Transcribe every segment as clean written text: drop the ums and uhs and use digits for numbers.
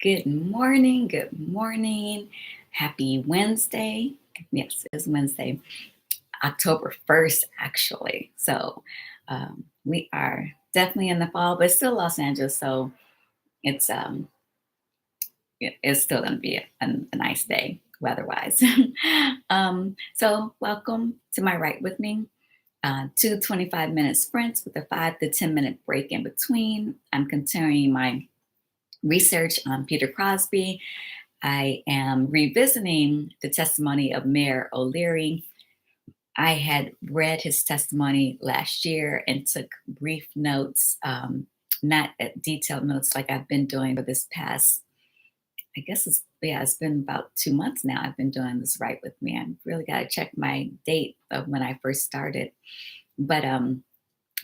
Good morning. Good morning. Happy Wednesday. Yes, it's Wednesday, October 1st, actually. So we are definitely in the fall, but it's still Los Angeles. So it's it's still going to be a nice day weather-wise. So welcome to my Write With Me. 2 25-minute sprints with a 5 to 10 minute break in between. I'm continuing my research on Peter Crosby. I am revisiting the testimony of Mayor O'Leary. I had read his testimony last year and took brief notes, not detailed notes like I've been doing for this past, I guess it's been about 2 months now. I've been doing this Right With Me. I really got to check my date of when I first started. But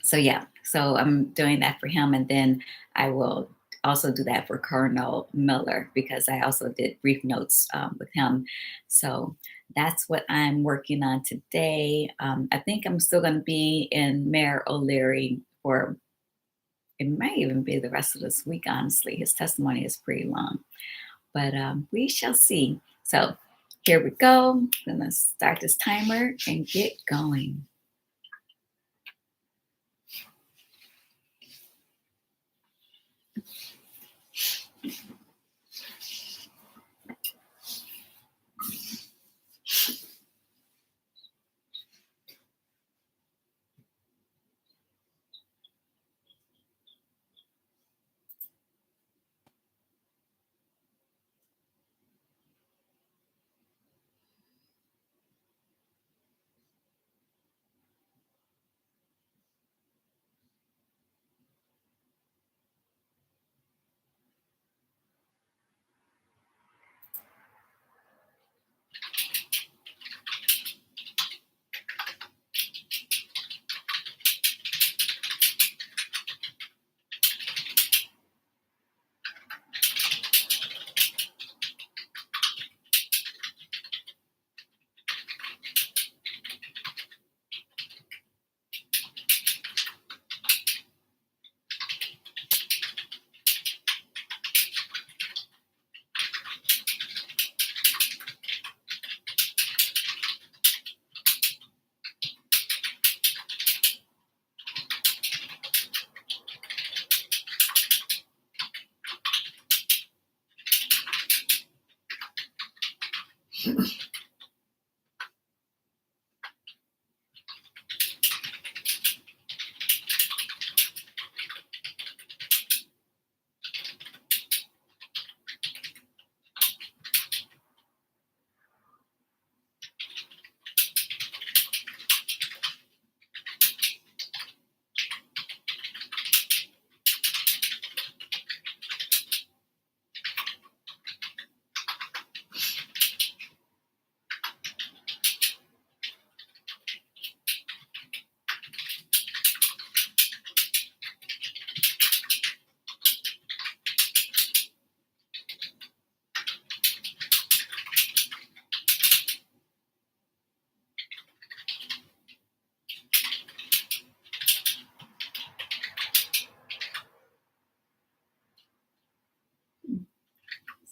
so I'm doing that for him, and then I will also do that for Colonel Miller because I also did brief notes with him. So that's what I'm working on today. I think I'm still going to be in Mayor O'Leary for it might even be the rest of this week. Honestly, his testimony is pretty long, but we shall see. So here we go. I'm gonna start this timer and get going.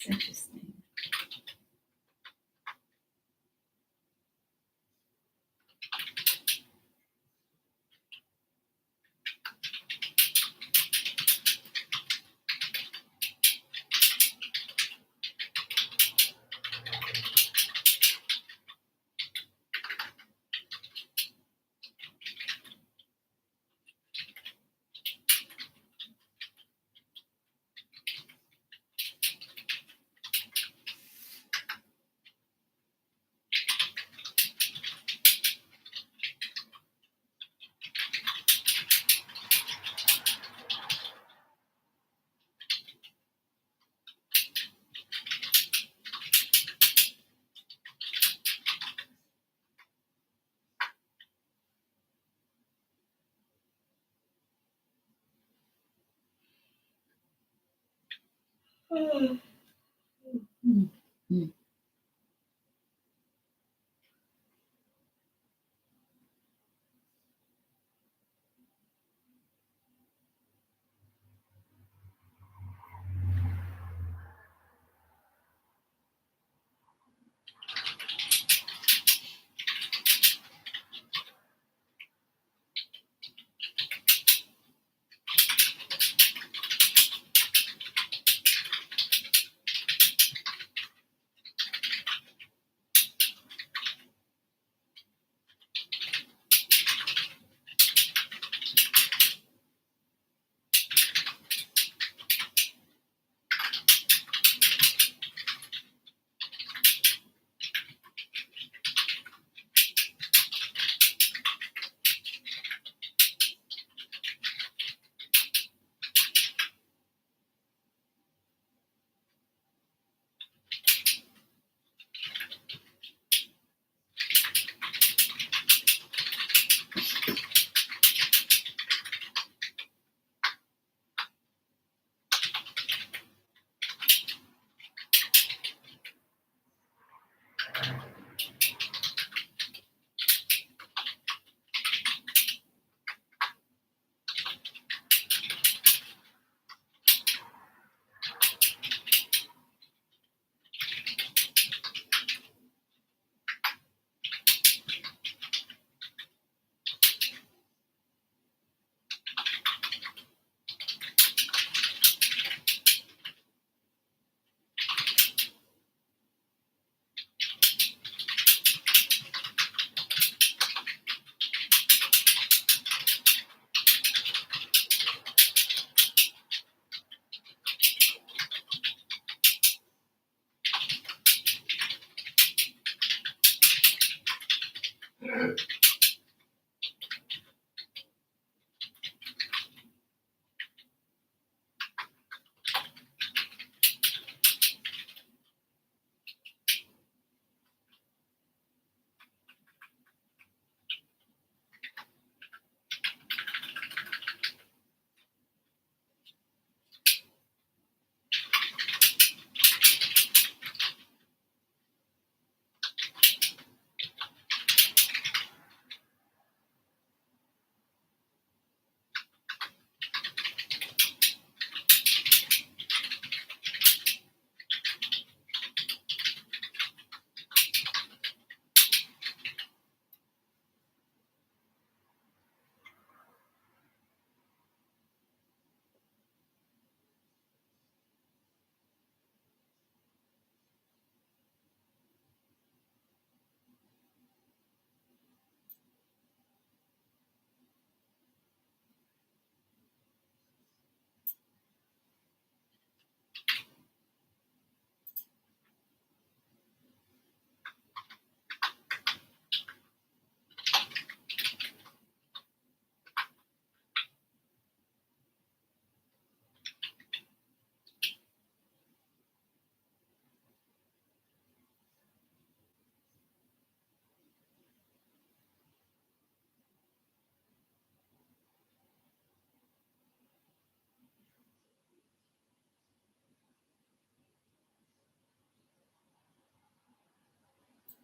It's interesting. Mm, mm.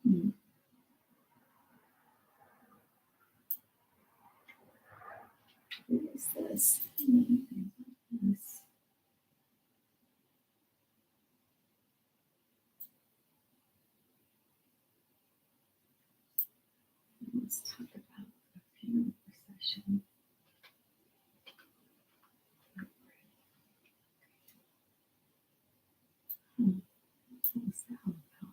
Mm. What is this? Let's talk about the funeral procession. What's that all about?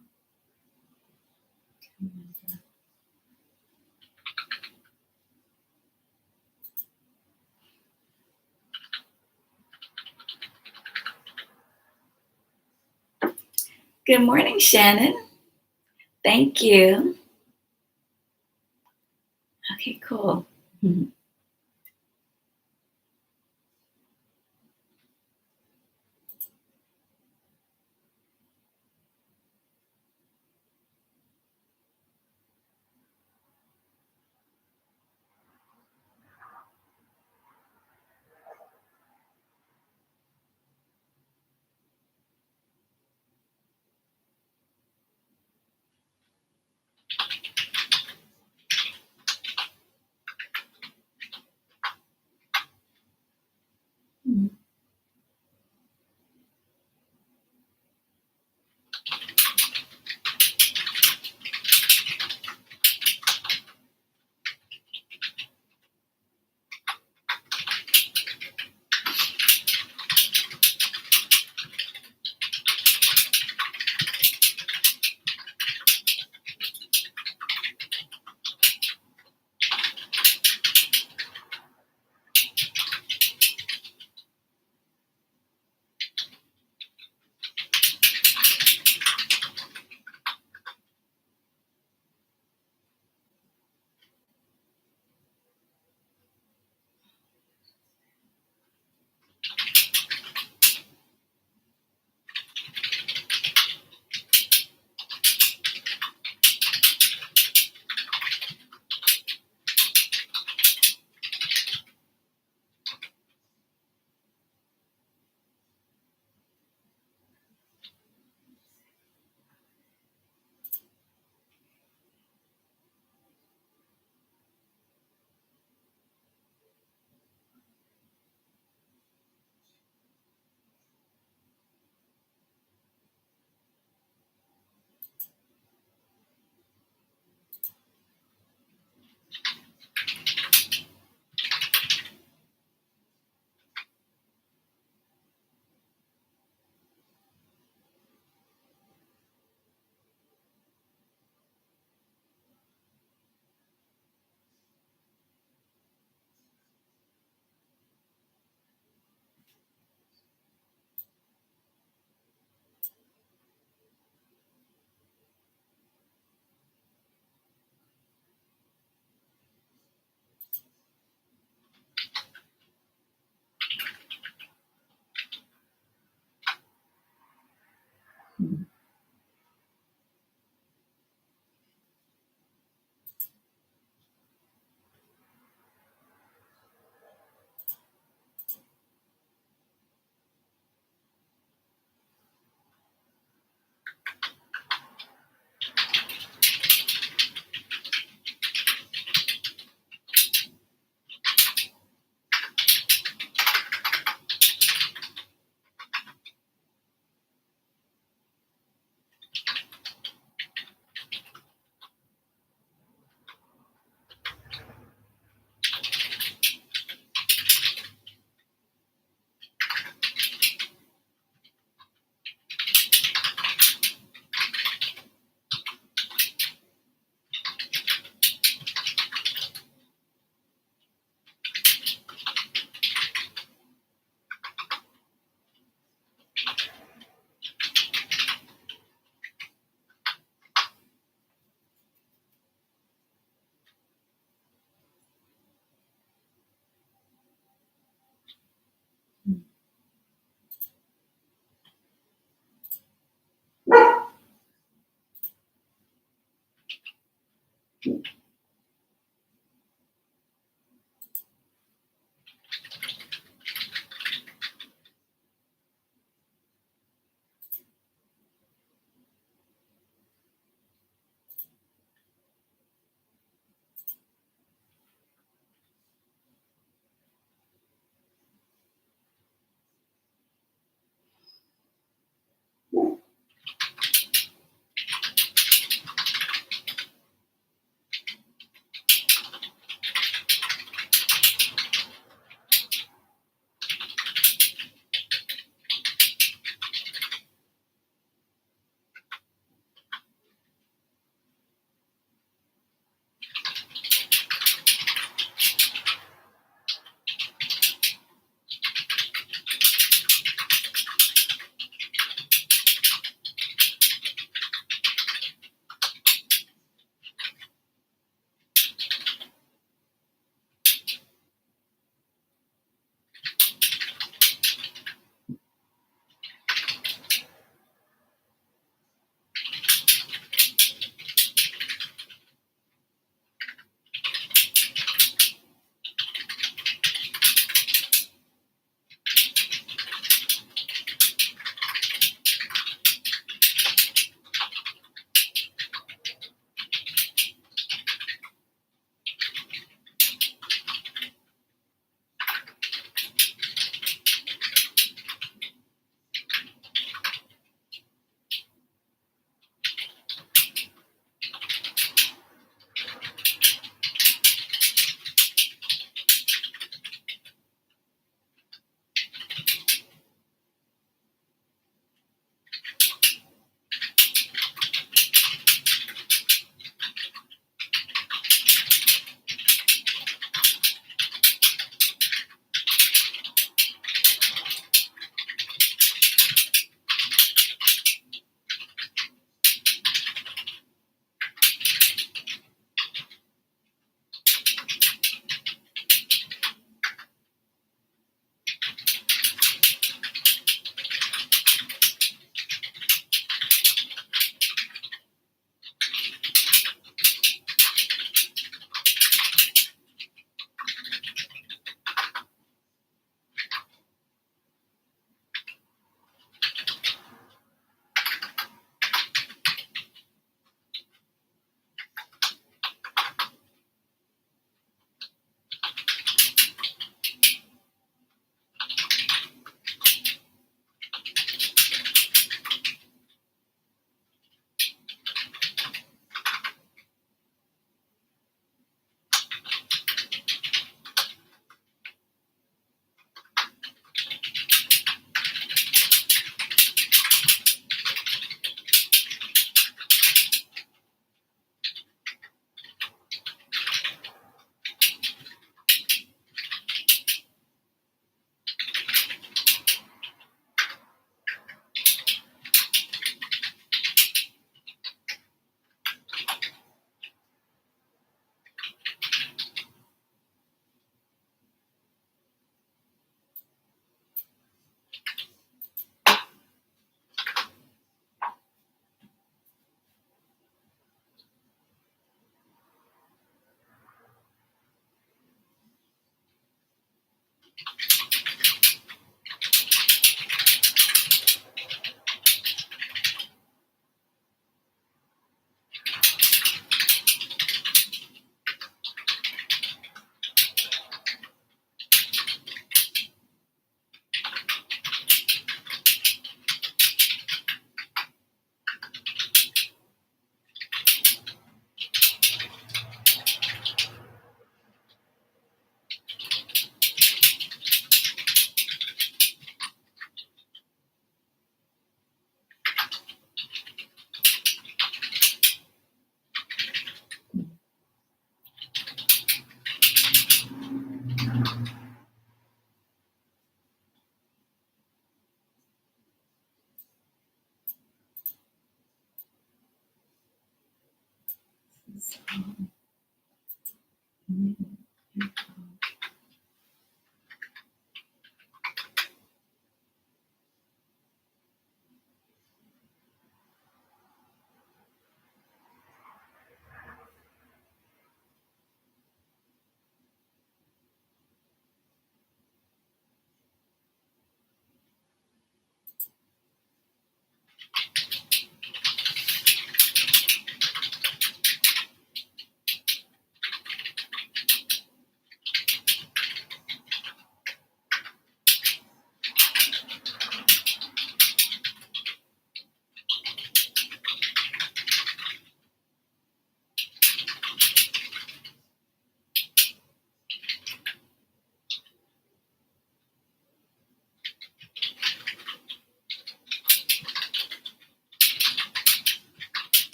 Good morning, Shannon. Thank you. Okay, cool.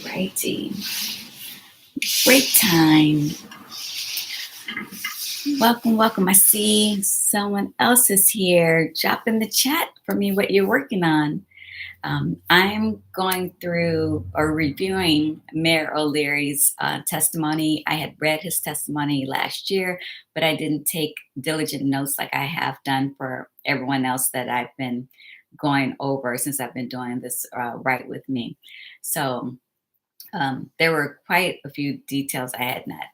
Righty. Break time. Welcome. I see someone else is here. Drop in the chat for me what you're working on. I'm going through or reviewing Mayor O'Leary's testimony. I had read his testimony last year, but I didn't take diligent notes like I have done for everyone else that I've been going over since I've been doing this Right With Me. So there were quite a few details I had not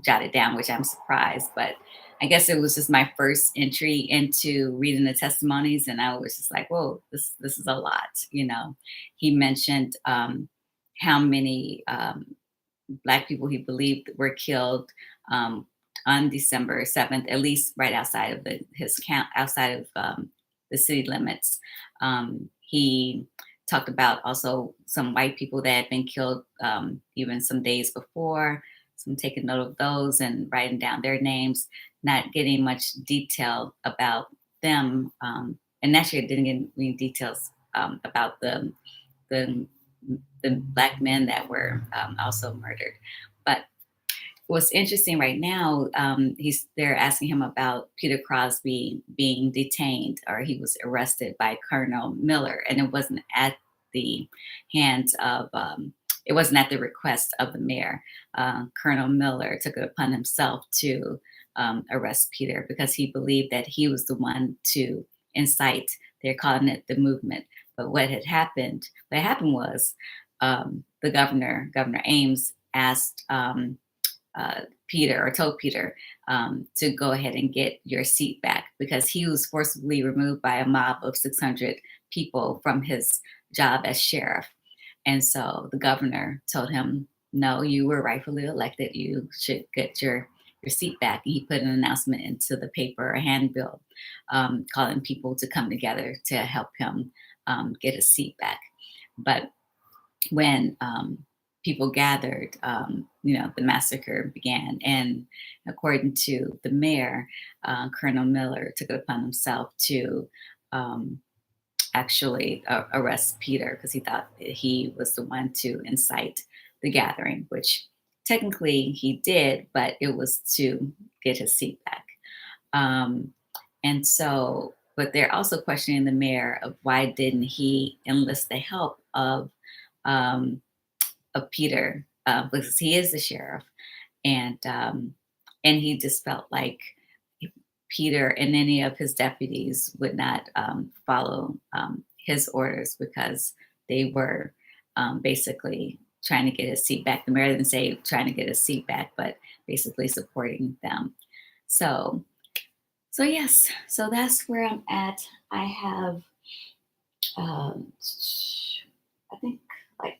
jotted down, which I'm surprised, but I guess it was just my first entry into reading the testimonies, and I was just like, "Whoa, this is a lot." He mentioned how many Black people he believed were killed on December 7th, at least right outside of his count, outside of the city limits. He talked about also some white people that had been killed even some days before. So I'm taking note of those and writing down their names, not getting much detail about them. And actually, I didn't get any details about the Black men that were also murdered. But what's interesting right now, they're asking him about Peter Crosby being detained, or he was arrested by Colonel Miller, and it wasn't at the hands of, it wasn't at the request of the mayor. Colonel Miller took it upon himself to arrest Peter because he believed that he was the one to incite. They're calling it the movement. But what happened was the Governor Ames, asked Peter, or told Peter to go ahead and get your seat back because he was forcibly removed by a mob of 600 people from his job as sheriff. And so the governor told him, no, you were rightfully elected. You should get your seat back. And he put an announcement into the paper, a handbill, calling people to come together to help him get his seat back. But when people gathered, the massacre began. And according to the mayor, Colonel Miller took it upon himself to actually arrest Peter because he thought he was the one to incite the gathering, which technically he did, but it was to get his seat back. And so, but they're also questioning the mayor of why didn't he enlist the help of Peter, because he is the sheriff, and he just felt like Peter and any of his deputies would not follow his orders because they were basically trying to get his seat back. The mayor didn't say trying to get his seat back, but basically supporting them. So yes, so that's where I'm at. I have, I think like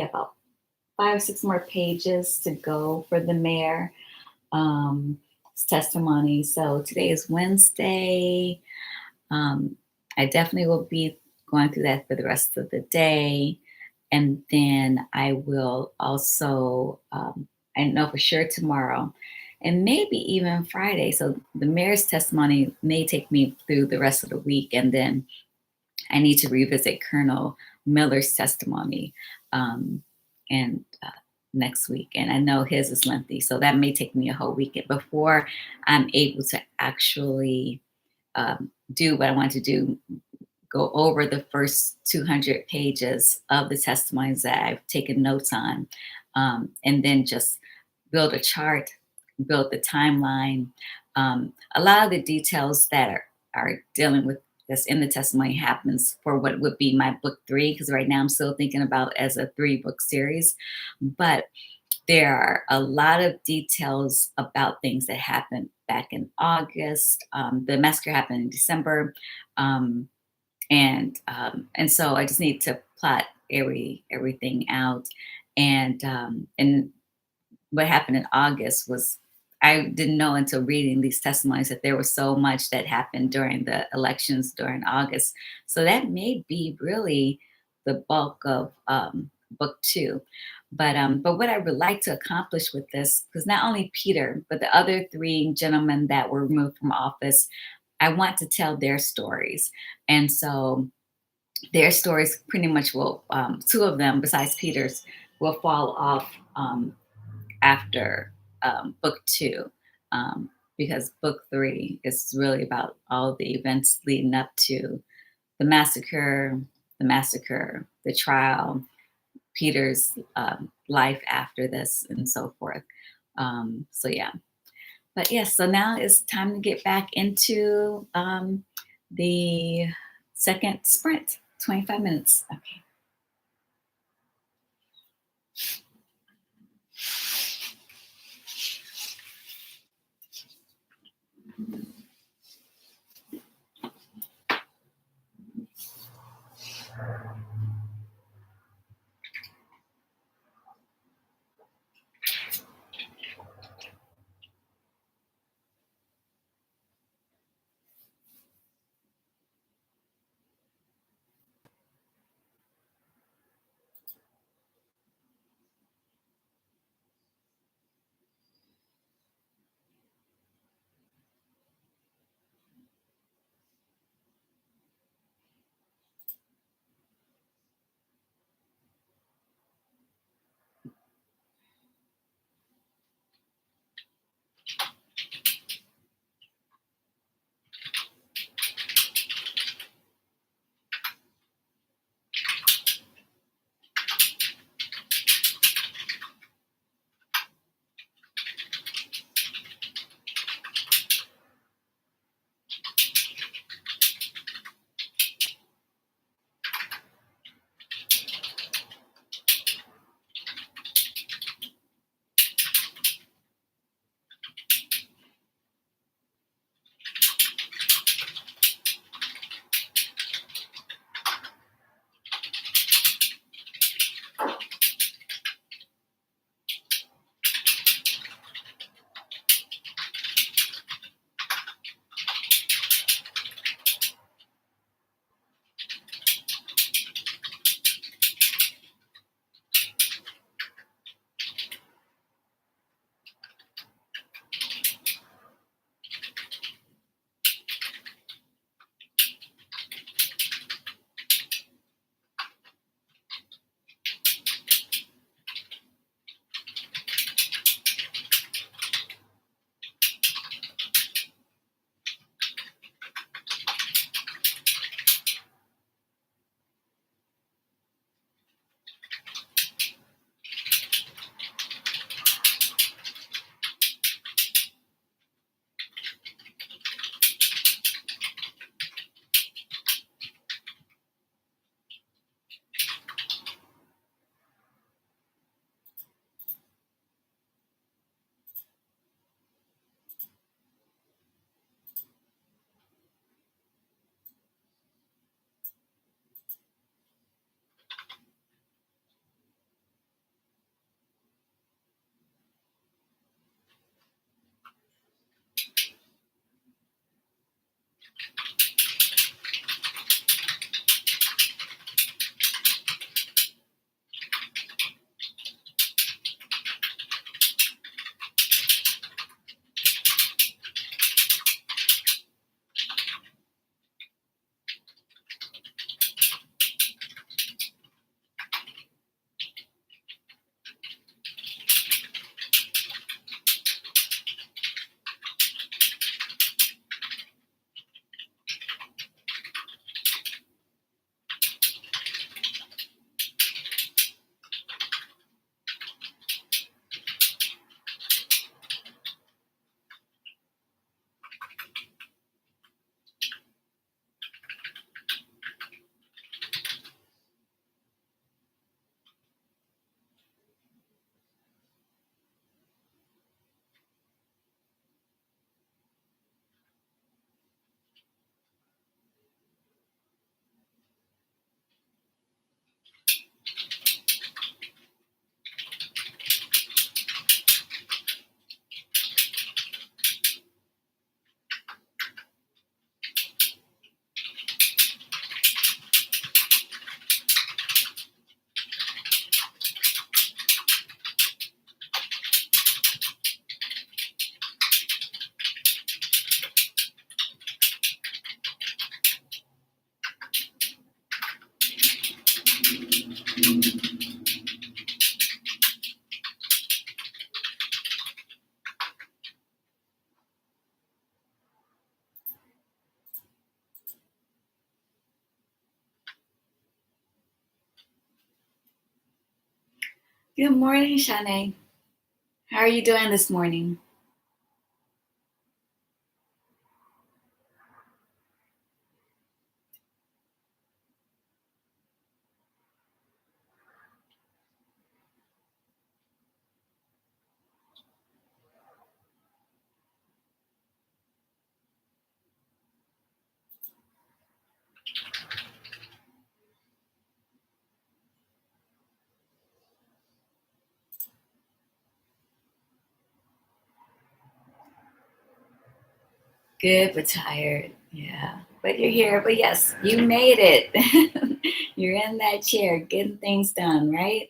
about 5 or 6 more pages to go for the mayor testimony. So today is Wednesday. I definitely will be going through that for the rest of the day. And then I will also, I know for sure tomorrow, and maybe even Friday. So the mayor's testimony may take me through the rest of the week, and then I need to revisit Colonel Miller's testimony um, and next week. And I know his is lengthy, so that may take me a whole weekend before I'm able to actually do what I want to do, go over the first 200 pages of the testimonies that I've taken notes on, and then just build a chart, build the timeline. A lot of the details that are dealing with that's in the testimony happens for what would be my book 3, because right now I'm still thinking about as a 3-book series. But there are a lot of details about things that happened back in August. The massacre happened in December. Um, and so I just need to plot everything out. And what happened in August was, I didn't know until reading these testimonies that there was so much that happened during the elections during August. So that may be really the bulk of book 2. But what I would like to accomplish with this, because not only Peter, but the other 3 gentlemen that were removed from office, I want to tell their stories. And so their stories pretty much will, 2 of them, besides Peter's, will fall off after book 2, because book 3 is really about all the events leading up to the massacre, the trial, Peter's life after this, and so forth. So yeah, but yes, so now it's time to get back into the second sprint, 25 minutes. Okay. Good morning, Shanae. How are you doing this morning? Good, but tired. Yeah. But you're here. But yes, you made it. You're in that chair getting things done, right?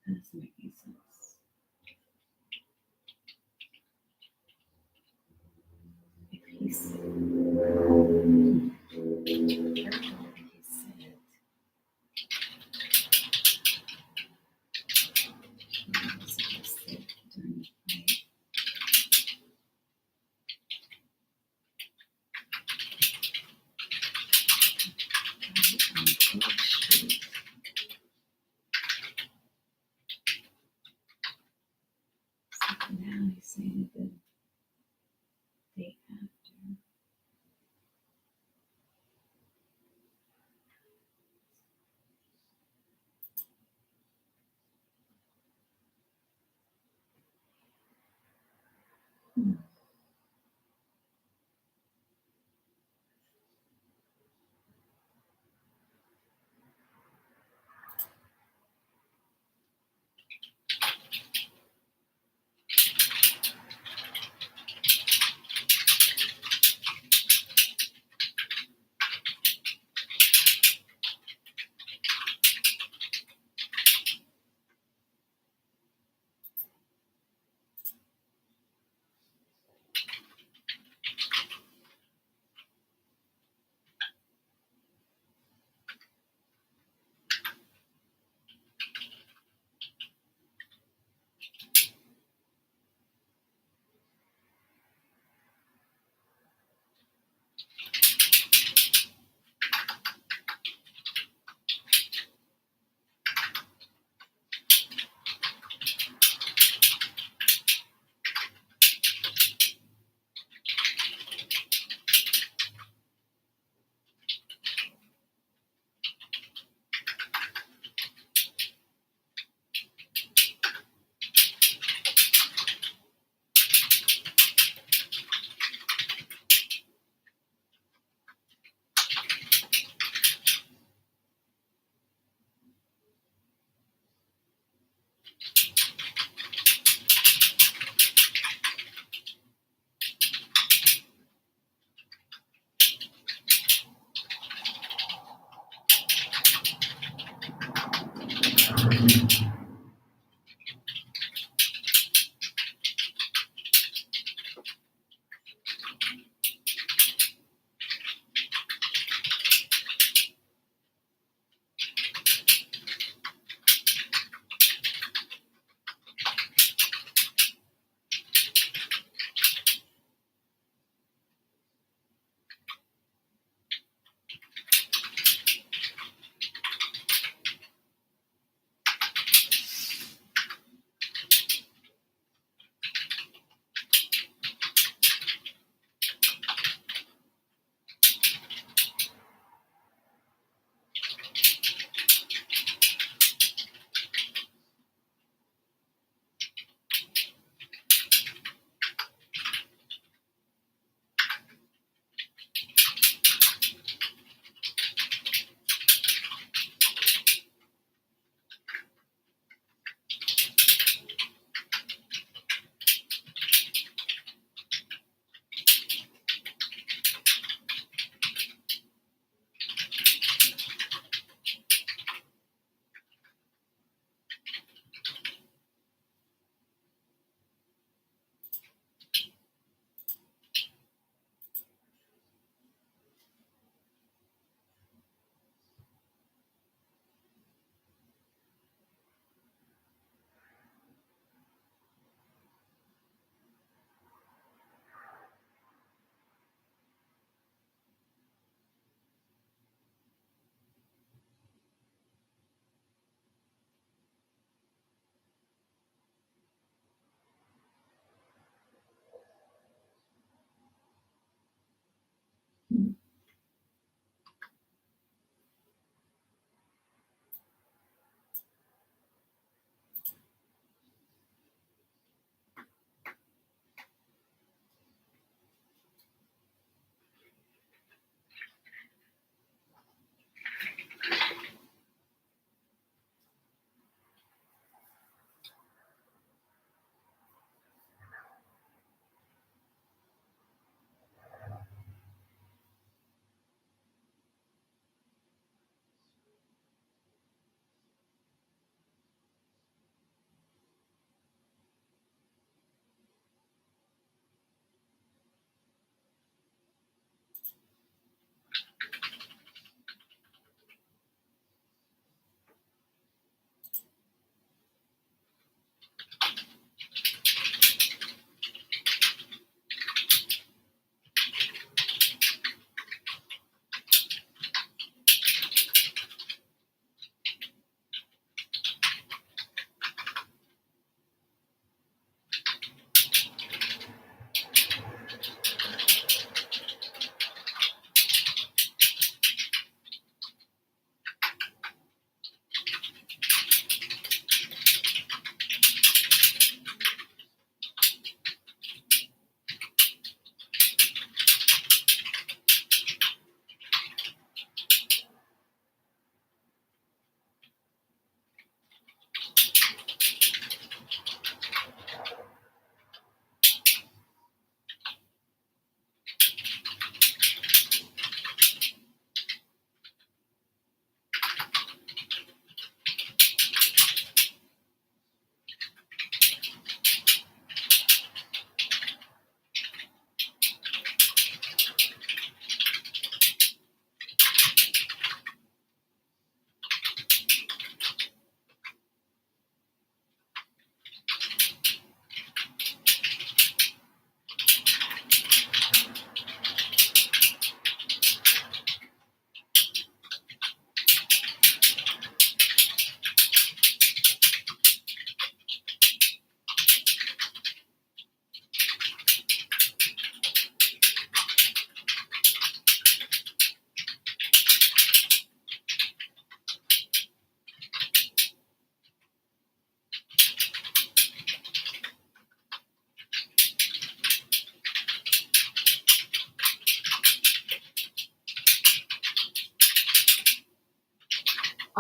That's making sense. If he said, now he's saying the day after.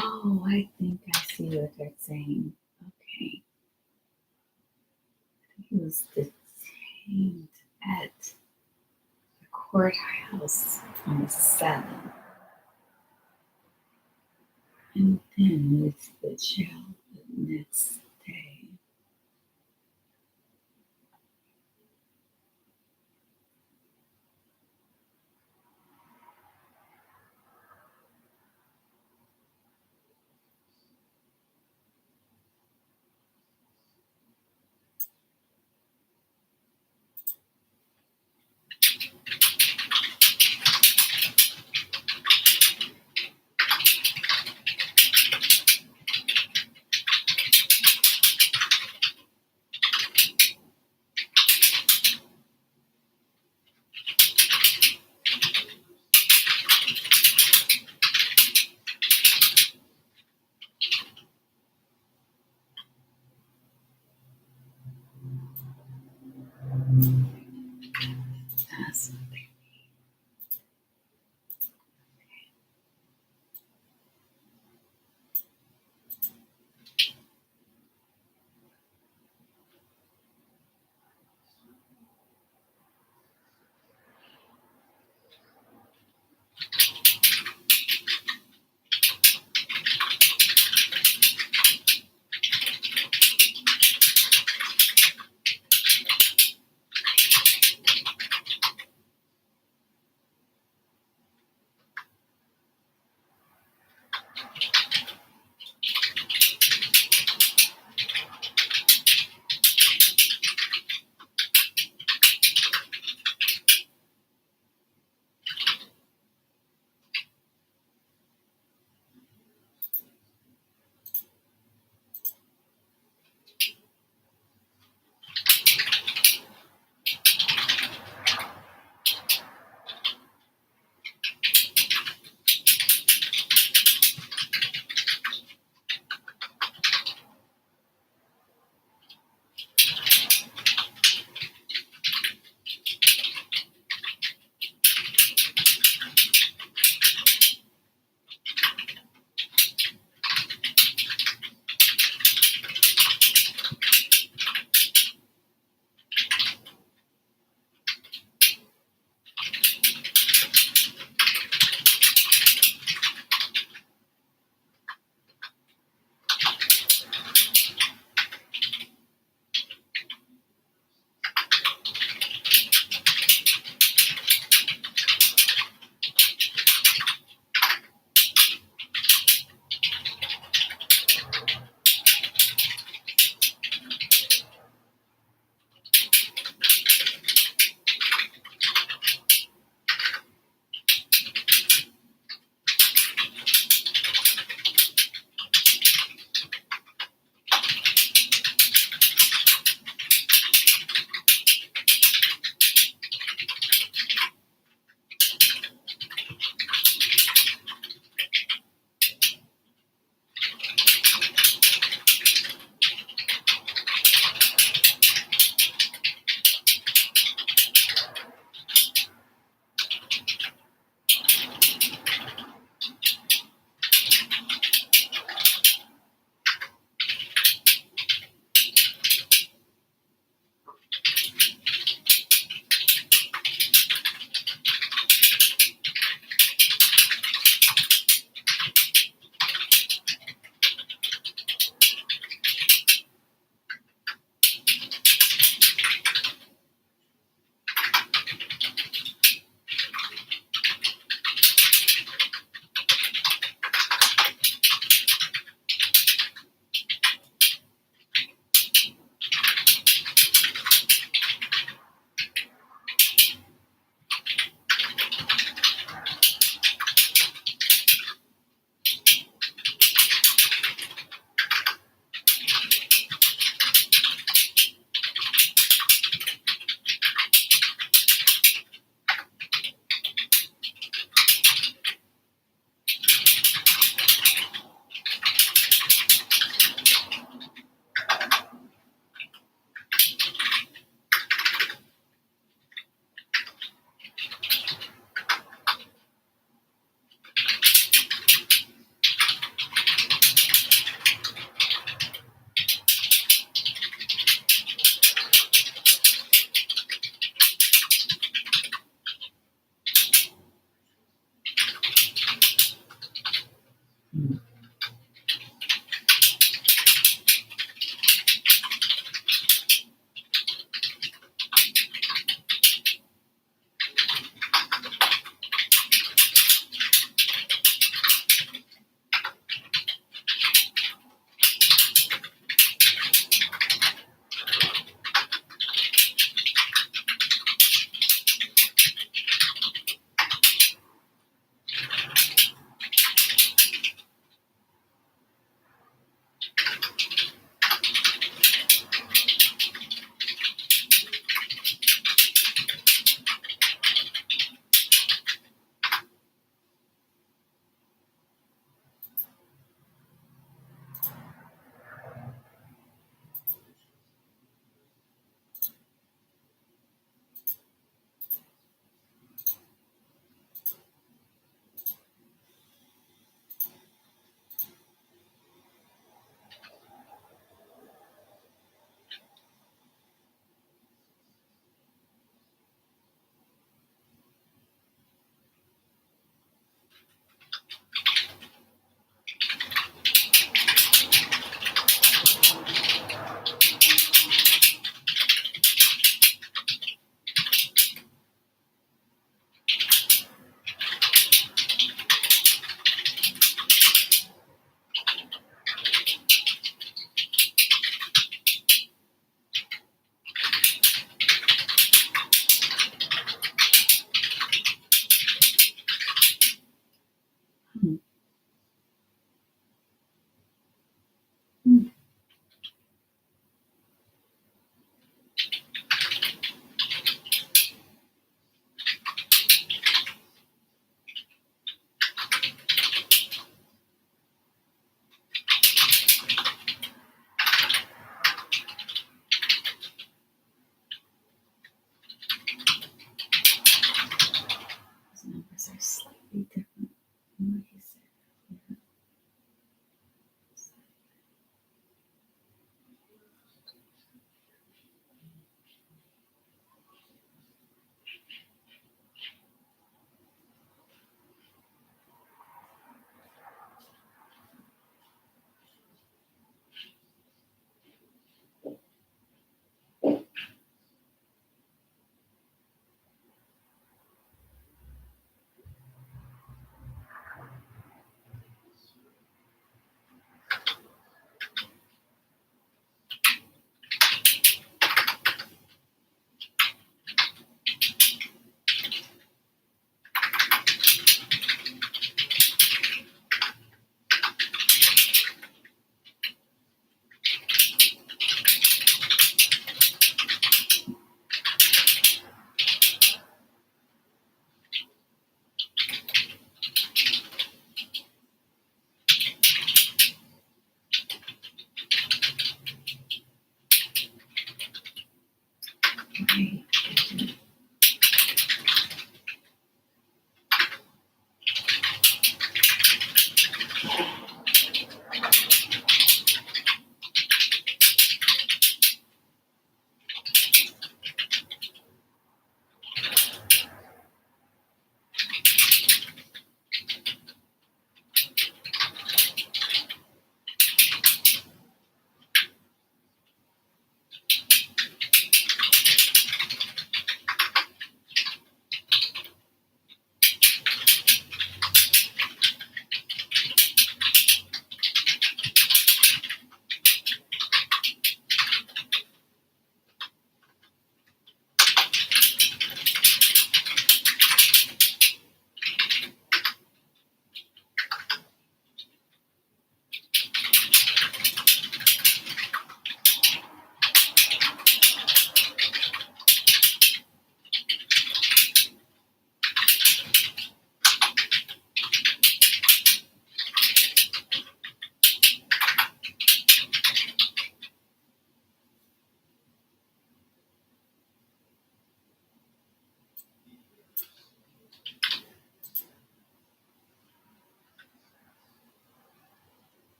Oh, I think I see what they're saying. Okay. He was detained at the courthouse on the 7th. And then it's the jail the next day.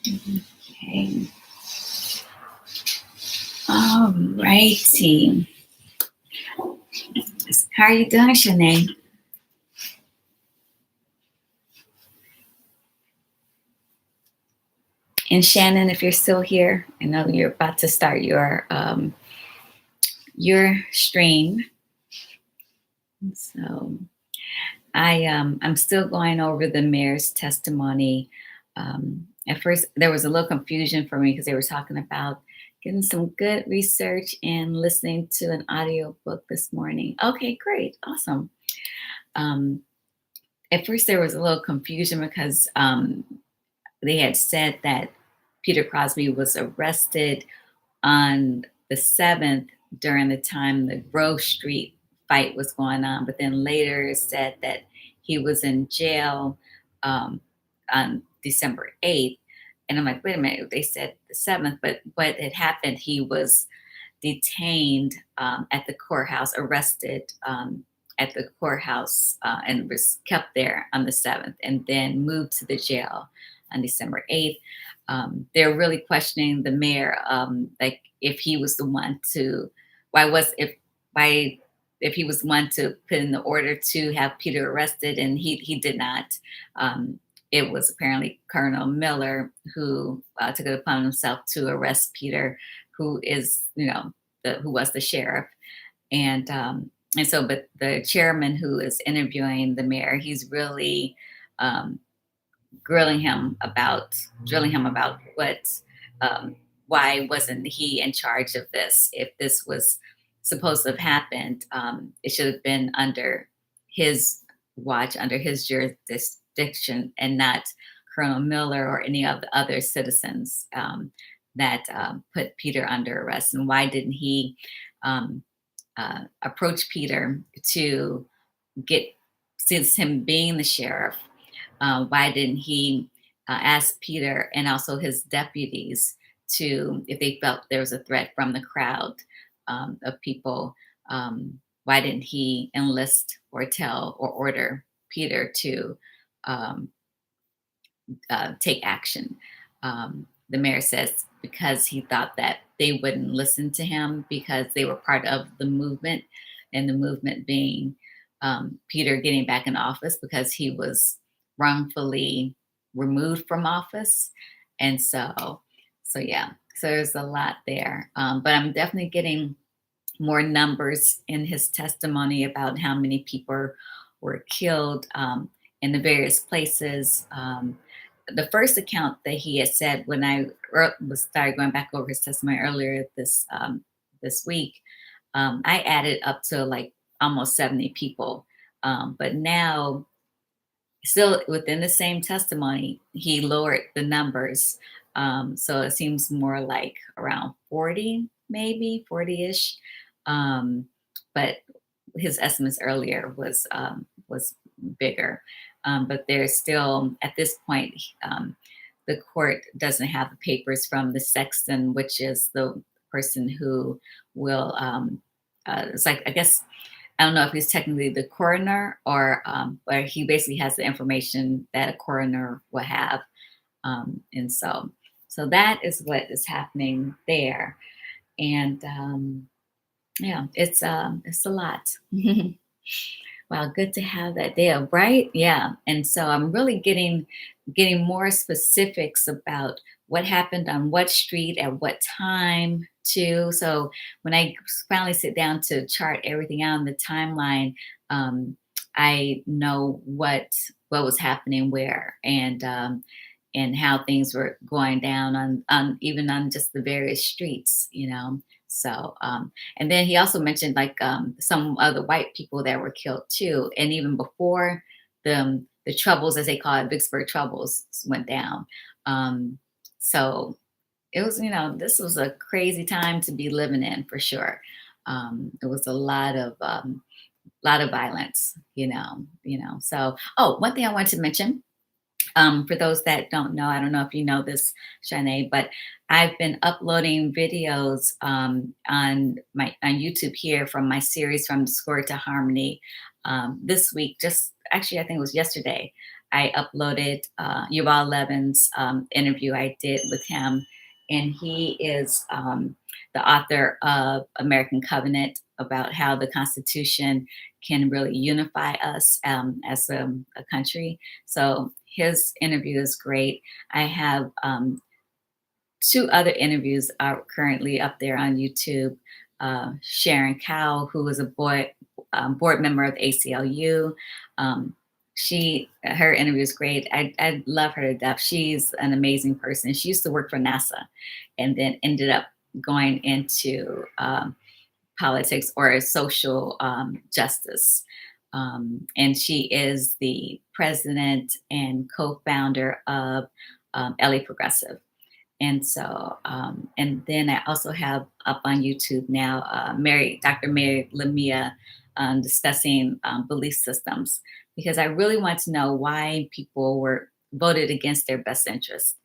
Okay. All righty. How are you doing, Shanae? And Shannon, if you're still here, I know you're about to start your stream. So I'm still going over the mayor's testimony. At first, there was a little confusion for me because they were talking about getting some good research and listening to an audio book this morning. Okay, great, awesome. Um, at first, there was a little confusion because they had said that Peter Crosby was arrested on the 7th during the time the Grove Street fight was going on, but then later said that he was in jail um, on December 8th. And I'm like, wait a minute, they said the 7th, but what had happened, he was detained at the courthouse, arrested at the courthouse, and was kept there on the 7th, and then moved to the jail on December 8th. They're really questioning the mayor, like if he was the one to, why was why if he was one to put in the order to have Peter arrested, and he did not. Um, it was apparently Colonel Miller who took it upon himself to arrest Peter, who is, who was the sheriff. And so, but the chairman who is interviewing the mayor, he's really um, drilling him about um, why wasn't he in charge of this? If this was supposed to have happened, it should have been under his watch, under his jurisdiction, and not Colonel Miller or any of the other citizens that put Peter under arrest. And why didn't he um, approach Peter to get, since him being the sheriff, why didn't he ask Peter and also his deputies to, if they felt there was a threat from the crowd of people, why didn't he enlist or tell or order Peter to um, take action? The mayor says because he thought that they wouldn't listen to him because they were part of the movement, and the movement being Peter getting back in office because he was wrongfully removed from office. And so yeah, so there's a lot there. But I'm definitely getting more numbers in his testimony about how many people were killed in the various places. The first account that he had said when I was started going back over his testimony earlier this week, I added up to like almost 70 people. But now, still within the same testimony, he lowered the numbers. So it seems more like around 40, maybe 40-ish. Um, but his estimates earlier was bigger. But there's still, at this point, the court doesn't have the papers from the sexton, which is the person who will, it's like, I guess, I don't know if he's technically the coroner or he basically has the information that a coroner will have. And so that is what is happening there. And yeah, it's a lot. Wow, good to have that there, right? Yeah. And so I'm really getting more specifics about what happened on what street at what time too. So when I finally sit down to chart everything out on the timeline, I know what was happening where, and how things were going down on even on just the various streets. So and then he also mentioned like some other white people that were killed too. And even before the troubles, as they call it, Vicksburg troubles, went down. Um, so it was, this was a crazy time to be living in for sure. There was a lot of violence, So, oh, one thing I wanted to mention, for those that don't know, I don't know if you know this, Shanae, but I've been uploading videos on YouTube here from my series From Discord to Harmony. This week, just actually, I think it was yesterday. I uploaded Yuval Levin's interview I did with him, and he is the author of American Covenant, about how the Constitution can really unify us as a country. So his interview is great. I have two other interviews are currently up there on YouTube. Sharon Cowell, who is a board member of the ACLU. Her interview is great. I love her to death. She's an amazing person. She used to work for NASA and then ended up going into politics or social justice. And she is the president and co-founder of LA Progressive. And so, and then I also have up on YouTube now, Dr. Mary Lamia, discussing belief systems, because I really want to know why people were voted against their best interest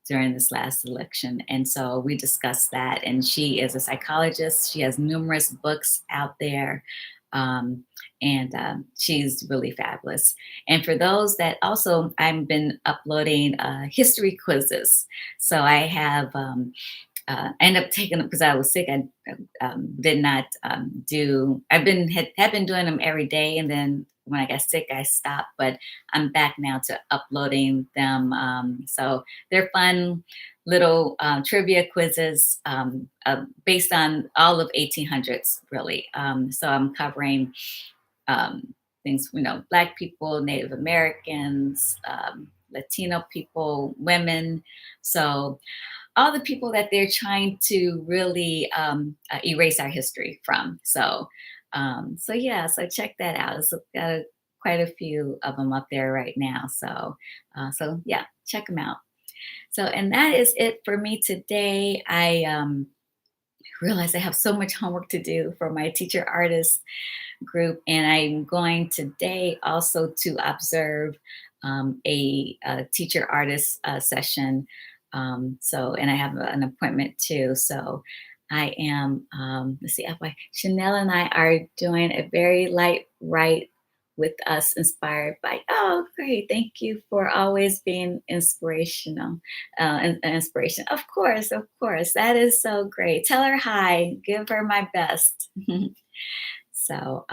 during this last election. And so we discussed that. And she is a psychologist. She has numerous books out there. And she's really fabulous. And for those that also, I've been uploading history quizzes. So I have I ended up taking them because I was sick. I did not I've been had been doing them every day, and then when I got sick, I stopped. But I'm back now to uploading them. So they're fun little trivia quizzes based on all of 1800s, really. So I'm covering things, Black people, Native Americans, Latino people, women. So all the people that they're trying to really erase our history from. So, so check that out. It's got quite a few of them up there right now. So yeah, check them out. So, and that is it for me today. I realize I have so much homework to do for my teacher artist group, and I'm going today also to observe a teacher artist session. And I have an appointment too. So I am, let's see, Chanel and I are doing a very light write with us, inspired by, oh, great. Thank you for always being inspirational, inspiration. Of course. That is so great. Tell her hi, give her my best. So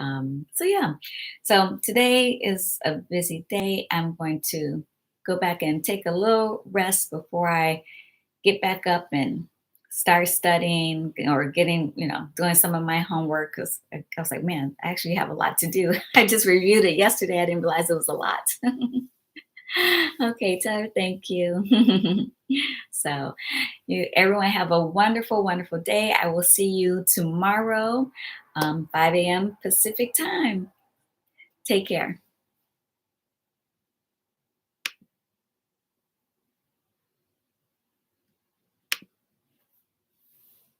yeah. So today is a busy day. I'm going to go back and take a little rest before I get back up and start studying or doing some of my homework, because I was like, man, I actually have a lot to do. I just reviewed it yesterday. I didn't realize it was a lot. Okay, Tyler, thank you. So everyone have a wonderful, wonderful day. I will see you tomorrow, 5 a.m. Pacific time. Take care.